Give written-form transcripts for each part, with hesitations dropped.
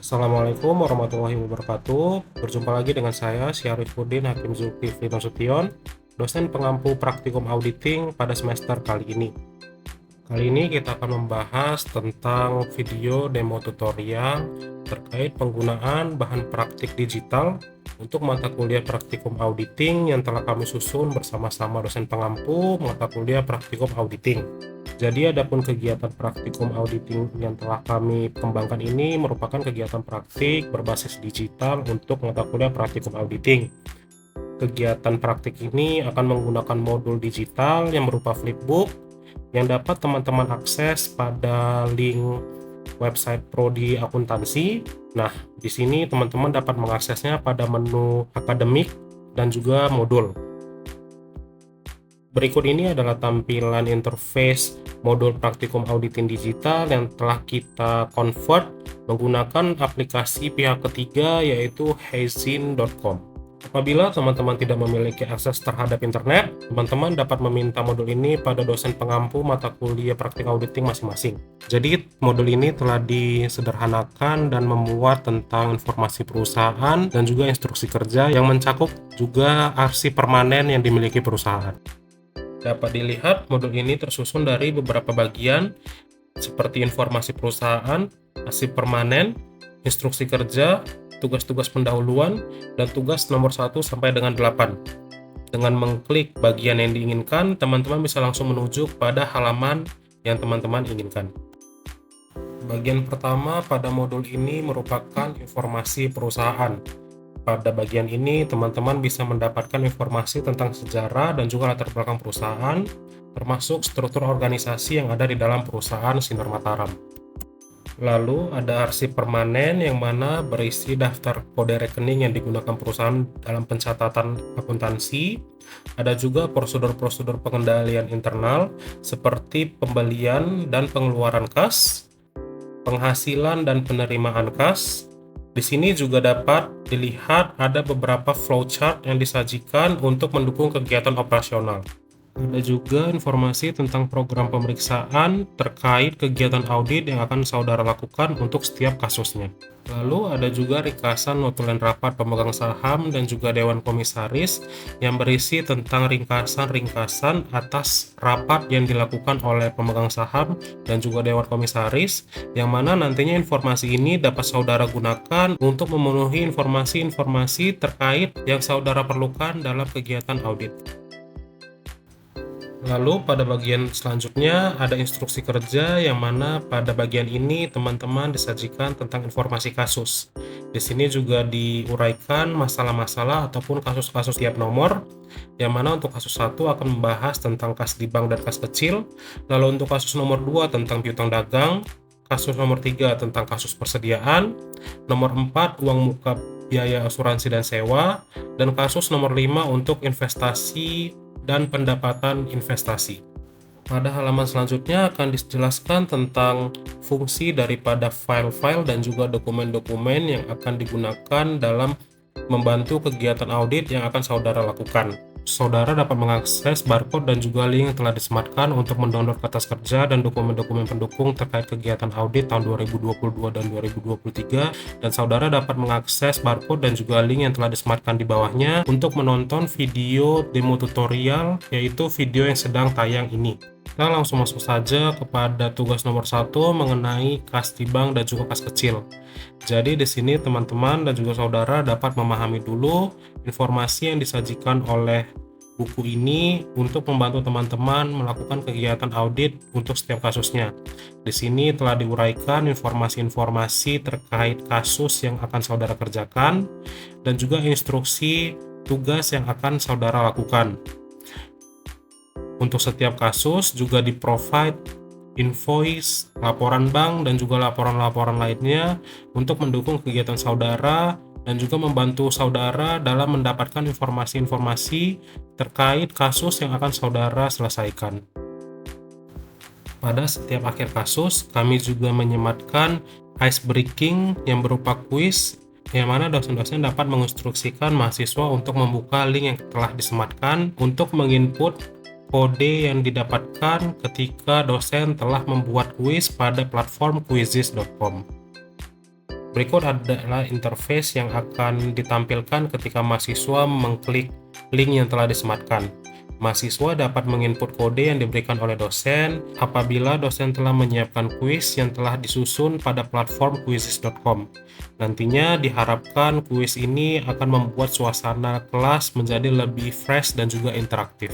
Assalamualaikum warahmatullahi wabarakatuh. Berjumpa lagi dengan saya, Syarifuddin Hakim Zulkifli Nasution, dosen pengampu praktikum auditing pada semester kali ini. Kali ini kita akan membahas tentang video demo tutorial terkait penggunaan bahan praktik digital untuk mata kuliah praktikum auditing yang telah kami susun bersama-sama dosen pengampu mata kuliah praktikum auditing. Jadi adapun kegiatan praktikum auditing yang telah kami kembangkan ini merupakan kegiatan praktik berbasis digital untuk mata kuliah praktikum auditing. Kegiatan praktik ini akan menggunakan modul digital yang berupa flipbook yang dapat teman-teman akses pada link website Prodi Akuntansi. Nah, di sini teman-teman dapat mengaksesnya pada menu akademik dan juga modul. Berikut ini adalah tampilan interface modul praktikum auditing digital yang telah kita convert menggunakan aplikasi pihak ketiga yaitu Hazin.com. Apabila teman-teman tidak memiliki akses terhadap internet, teman-teman dapat meminta modul ini pada dosen pengampu mata kuliah praktik auditing masing-masing. Jadi modul ini telah disederhanakan dan memuat tentang informasi perusahaan dan juga instruksi kerja yang mencakup juga arsip permanen yang dimiliki perusahaan. Dapat dilihat modul ini tersusun dari beberapa bagian seperti informasi perusahaan, arsip permanen, instruksi kerja, tugas-tugas pendahuluan, dan tugas nomor 1 sampai dengan 8. Dengan mengklik bagian yang diinginkan, teman-teman bisa langsung menuju pada halaman yang teman-teman inginkan. Bagian pertama pada modul ini merupakan informasi perusahaan. Pada bagian ini, teman-teman bisa mendapatkan informasi tentang sejarah dan juga latar belakang perusahaan, termasuk struktur organisasi yang ada di dalam perusahaan Sinar Mataram. Lalu ada arsip permanen yang mana berisi daftar kode rekening yang digunakan perusahaan dalam pencatatan akuntansi. Ada juga prosedur-prosedur pengendalian internal seperti pembelian dan pengeluaran kas, penghasilan dan penerimaan kas. Di sini juga dapat dilihat ada beberapa flowchart yang disajikan untuk mendukung kegiatan operasional. Ada juga informasi tentang program pemeriksaan terkait kegiatan audit yang akan saudara lakukan untuk setiap kasusnya. Lalu ada juga ringkasan notulen rapat pemegang saham dan juga dewan komisaris yang berisi tentang ringkasan-ringkasan atas rapat yang dilakukan oleh pemegang saham dan juga dewan komisaris, yang mana nantinya informasi ini dapat saudara gunakan untuk memenuhi informasi-informasi terkait yang saudara perlukan dalam kegiatan audit. Lalu pada bagian selanjutnya ada instruksi kerja yang mana pada bagian ini teman-teman disajikan tentang informasi kasus. Di sini juga diuraikan masalah-masalah ataupun kasus-kasus tiap nomor, yang mana untuk kasus 1 akan membahas tentang kas di bank dan kas kecil, lalu untuk kasus nomor 2 tentang piutang dagang, kasus nomor 3 tentang kasus persediaan, nomor 4 uang muka biaya asuransi dan sewa, dan kasus nomor 5 untuk investasi dan pendapatan investasi. Pada halaman selanjutnya akan dijelaskan tentang fungsi daripada file-file dan juga dokumen-dokumen yang akan digunakan dalam membantu kegiatan audit yang akan saudara lakukan. Saudara dapat mengakses barcode dan juga link yang telah disematkan untuk mendownload kertas kerja dan dokumen-dokumen pendukung terkait kegiatan audit tahun 2022 dan 2023, dan saudara dapat mengakses barcode dan juga link yang telah disematkan di bawahnya untuk menonton video demo tutorial, yaitu video yang sedang tayang ini. Kita langsung masuk saja kepada tugas nomor 1 mengenai kas di bank dan juga kas kecil. Jadi di sini teman-teman dan juga saudara dapat memahami dulu informasi yang disajikan oleh buku ini untuk membantu teman-teman melakukan kegiatan audit untuk setiap kasusnya. Di sini telah diuraikan informasi-informasi terkait kasus yang akan saudara kerjakan dan juga instruksi tugas yang akan saudara lakukan. Untuk setiap kasus juga di-provide invoice, laporan bank, dan juga laporan-laporan lainnya untuk mendukung kegiatan saudara dan juga membantu saudara dalam mendapatkan informasi-informasi terkait kasus yang akan saudara selesaikan. Pada setiap akhir kasus, kami juga menyematkan ice breaking yang berupa kuis yang mana dosen-dosen dapat menginstruksikan mahasiswa untuk membuka link yang telah disematkan untuk menginput kode yang didapatkan ketika dosen telah membuat kuis pada platform Quizizz.com. Berikut adalah interface yang akan ditampilkan ketika mahasiswa mengklik link yang telah disematkan. Mahasiswa dapat menginput kode yang diberikan oleh dosen apabila dosen telah menyiapkan kuis yang telah disusun pada platform quizzes.com. Nantinya diharapkan kuis ini akan membuat suasana kelas menjadi lebih fresh dan juga interaktif.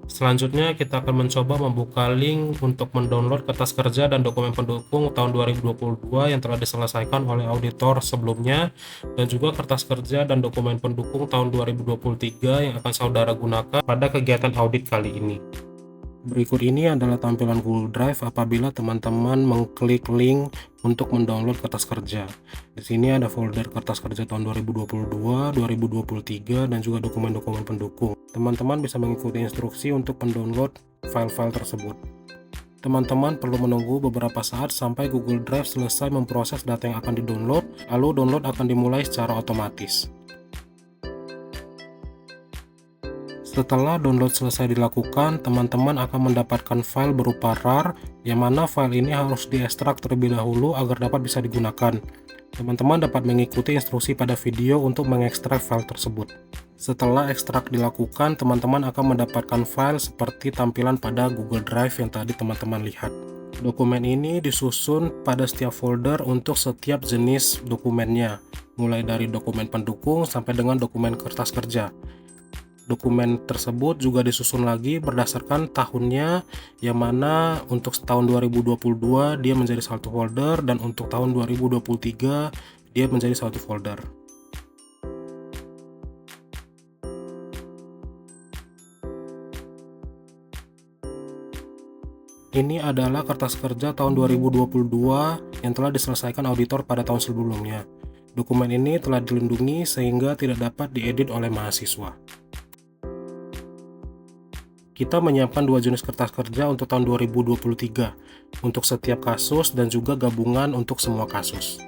Selanjutnya kita akan mencoba membuka link untuk mendownload kertas kerja dan dokumen pendukung tahun 2022 yang telah diselesaikan oleh auditor sebelumnya, dan juga kertas kerja dan dokumen pendukung tahun 2023 yang akan saudara gunakan pada kegiatan audit kali ini. Berikut ini adalah tampilan Google Drive apabila teman-teman mengklik link untuk mendownload kertas kerja. Di sini ada folder kertas kerja tahun 2022, 2023, dan juga dokumen-dokumen pendukung. Teman-teman bisa mengikuti instruksi untuk mendownload file-file tersebut. Teman-teman perlu menunggu beberapa saat sampai Google Drive selesai memproses data yang akan di-download, lalu download akan dimulai secara otomatis. Setelah download selesai dilakukan, teman-teman akan mendapatkan file berupa RAR, yang mana file ini harus diekstrak terlebih dahulu agar dapat bisa digunakan. Teman-teman dapat mengikuti instruksi pada video untuk mengekstrak file tersebut. Setelah ekstrak dilakukan, teman-teman akan mendapatkan file seperti tampilan pada Google Drive yang tadi teman-teman lihat. Dokumen ini disusun pada setiap folder untuk setiap jenis dokumennya, mulai dari dokumen pendukung sampai dengan dokumen kertas kerja. Dokumen tersebut juga disusun lagi berdasarkan tahunnya, yang mana untuk tahun 2022 dia menjadi satu folder, dan untuk tahun 2023 dia menjadi satu folder. Ini adalah kertas kerja tahun 2022 yang telah diselesaikan auditor pada tahun sebelumnya. Dokumen ini telah dilindungi sehingga tidak dapat diedit oleh mahasiswa. Kita menyiapkan dua jenis kertas kerja untuk tahun 2023, untuk setiap kasus dan juga gabungan untuk semua kasus.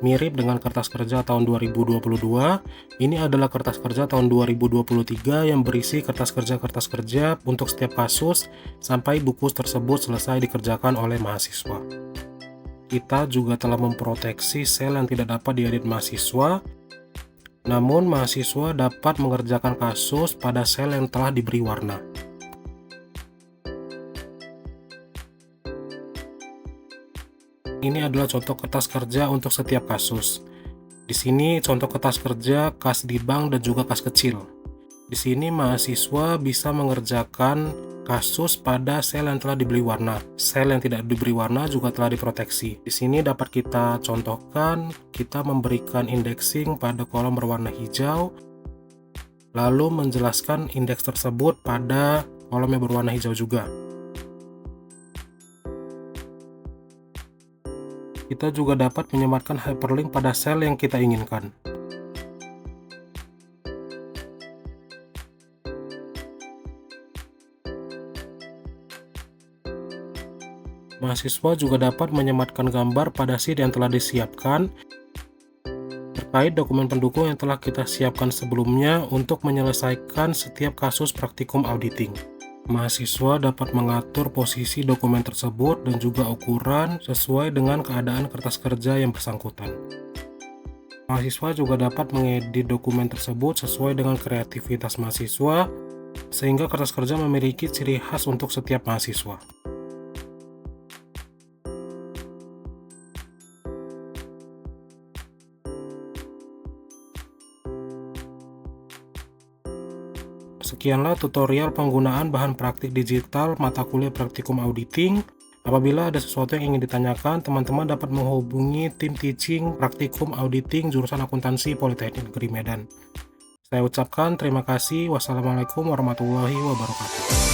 Mirip dengan kertas kerja tahun 2022, ini adalah kertas kerja tahun 2023 yang berisi kertas kerja untuk setiap kasus sampai buku tersebut selesai dikerjakan oleh mahasiswa. Kita juga telah memproteksi sel yang tidak dapat diedit mahasiswa. Namun, mahasiswa dapat mengerjakan kasus pada sel yang telah diberi warna. Ini adalah contoh kertas kerja untuk setiap kasus. Di sini contoh kertas kerja kas di bank dan juga kas kecil. Di sini mahasiswa bisa mengerjakan kasus pada sel yang telah diberi warna. Sel yang tidak diberi warna juga telah diproteksi. Di sini dapat kita contohkan, kita memberikan indexing pada kolom berwarna hijau, lalu menjelaskan indeks tersebut pada kolom yang berwarna hijau juga. Kita juga dapat menyematkan hyperlink pada sel yang kita inginkan. Mahasiswa juga dapat menyematkan gambar pada sheet yang telah disiapkan terkait dokumen pendukung yang telah kita siapkan sebelumnya untuk menyelesaikan setiap kasus praktikum auditing. Mahasiswa dapat mengatur posisi dokumen tersebut dan juga ukuran sesuai dengan keadaan kertas kerja yang bersangkutan. Mahasiswa juga dapat mengedit dokumen tersebut sesuai dengan kreativitas mahasiswa, sehingga kertas kerja memiliki ciri khas untuk setiap mahasiswa. Sekianlah tutorial penggunaan bahan praktik digital mata kuliah praktikum auditing. Apabila ada sesuatu yang ingin ditanyakan, teman-teman dapat menghubungi tim teaching praktikum auditing jurusan akuntansi Politeknik Negeri Medan. Saya ucapkan terima kasih. Wassalamualaikum warahmatullahi wabarakatuh.